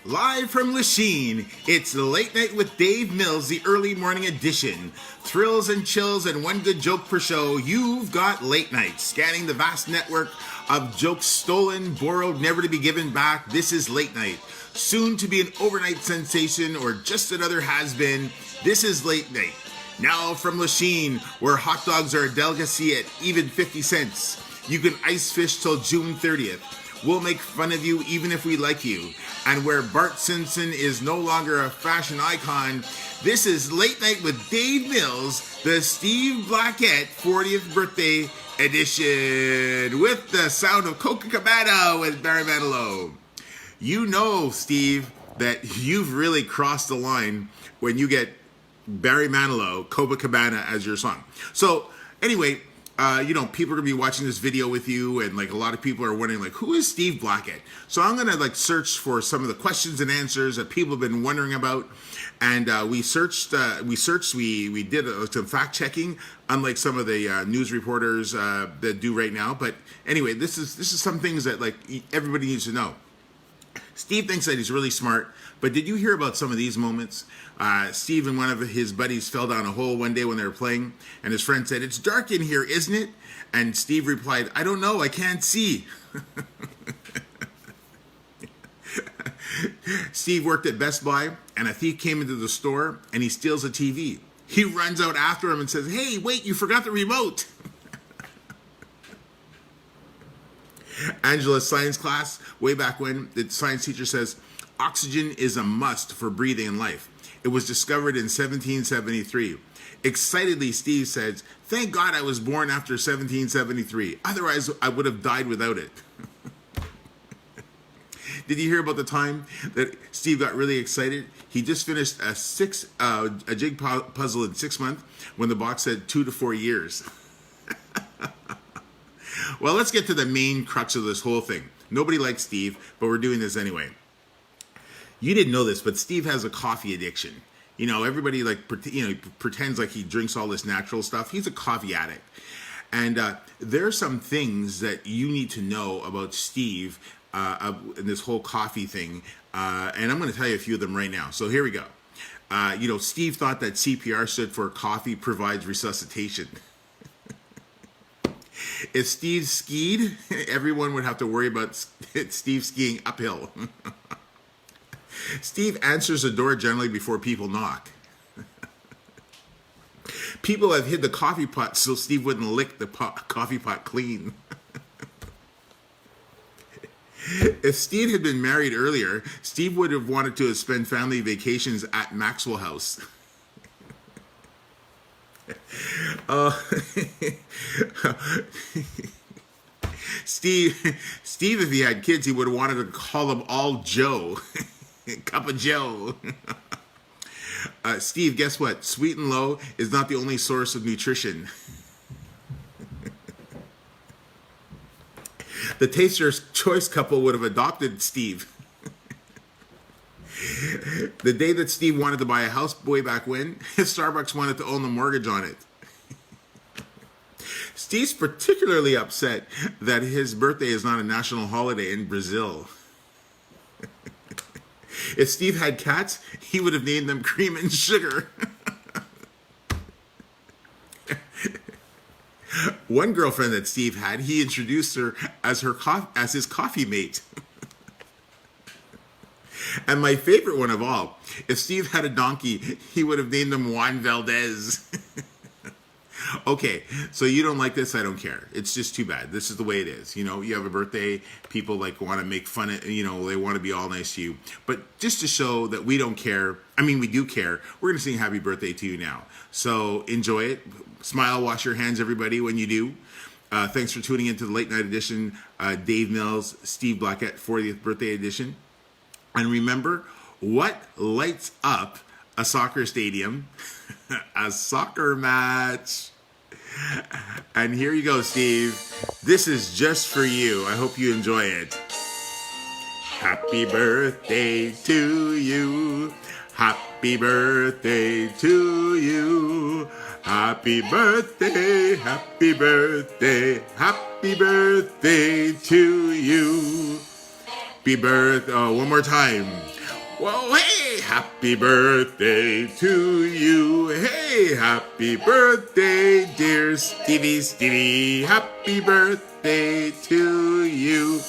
Live from Lachine, it's Late Night with Dave Mills, the early morning edition. Thrills and chills and one good joke per show. You've got Late Night, scanning the vast network of jokes stolen, borrowed, never to be given back. This is Late Night. Soon to be an overnight sensation or just another has-been. This is Late Night. Now from Lachine, where hot dogs are a delicacy at even 50 cents. You can ice fish till June 30th. We'll make fun of you even if we like you. And where Bart Simpson is no longer a fashion icon, this is Late Night with Dave Mills, the Steve Blackette 40th birthday edition, with the sound of Copacabana with Barry Manilow. You know, Steve, that you've really crossed the line when you get Barry Manilow, Copacabana as your song. So anyway, people are gonna be watching this video with you, and like a lot of people are wondering, like, who is Steve Blackette? So I'm gonna search for some of the questions and answers that people have been wondering about, and we did some fact checking, unlike some of the news reporters that do right now. But anyway, this is some things that everybody needs to know. Steve thinks that he's really smart, but did you hear about some of these moments? Steve and one of his buddies fell down a hole one day when they were playing, and his friend said, "It's dark in here, isn't it?" And Steve replied, "I don't know, I can't see." Steve worked at Best Buy, and a thief came into the store, and he steals a TV. He runs out after him and says, "Hey, wait, you forgot the remote." Angela's science class, way back when, the science teacher says, "Oxygen is a must for breathing in life. It was discovered in 1773. Excitedly, Steve says, "Thank God I was born after 1773. Otherwise, I would have died without it." Did you hear about the time that Steve got really excited? He just finished a jig puzzle in 6 months when the box said 2 to 4 years. Well, let's get to the main crux of this whole thing. Nobody likes Steve, but we're doing this anyway. You didn't know this, but Steve has a coffee addiction. Everybody pretends like he drinks all this natural stuff. He's a coffee addict. And there are some things that you need to know about Steve in this whole coffee thing. And I'm going to tell you a few of them right now. So here we go. Steve thought that CPR stood for coffee provides resuscitation. If Steve skied, everyone would have to worry about Steve skiing uphill. Steve answers the door generally before people knock. People have hid the coffee pot so Steve wouldn't lick the coffee pot clean. If Steve had been married earlier, Steve would have wanted to spend family vacations at Maxwell House. Steve, if he had kids, he would have wanted to call them all Joe. Cup of Joe. Steve, guess what? Sweet and low is not the only source of nutrition. The Taster's Choice couple would have adopted Steve. The day that Steve wanted to buy a house way back when, Starbucks wanted to own the mortgage on it. Steve's particularly upset that his birthday is not a national holiday in Brazil. If Steve had cats, he would have named them Cream and Sugar. One girlfriend that Steve had, he introduced her as his coffee mate. And my favorite one of all, if Steve had a donkey, he would have named him Juan Valdez. Okay, so you don't like this, I don't care. It's just too bad. This is the way it is. You have a birthday, people want to make fun of, they want to be all nice to you. But just to show that we don't care, we do care, we're going to sing happy birthday to you now. So enjoy it. Smile, wash your hands, everybody, when you do. Thanks for tuning into the Late Night Edition, Dave Mills, Steve Blackette 40th birthday edition. And remember, what lights up a soccer stadium? A soccer match. And here you go, Steve. This is just for you. I hope you enjoy it. Happy birthday to you. Happy birthday to you. Happy birthday, happy birthday, happy birthday to you. Happy birthday, one more time. Whoa, hey, happy birthday to you. Hey, happy birthday, dear Stevie. Happy birthday to you.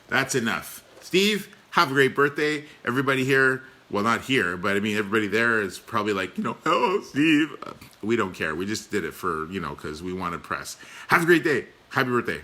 That's enough. Steve, have a great birthday. Everybody here, well, not here, but I mean, everybody there is probably like, hello, Steve. We don't care. We just did it for, because we wanted press. Have a great day. Happy birthday.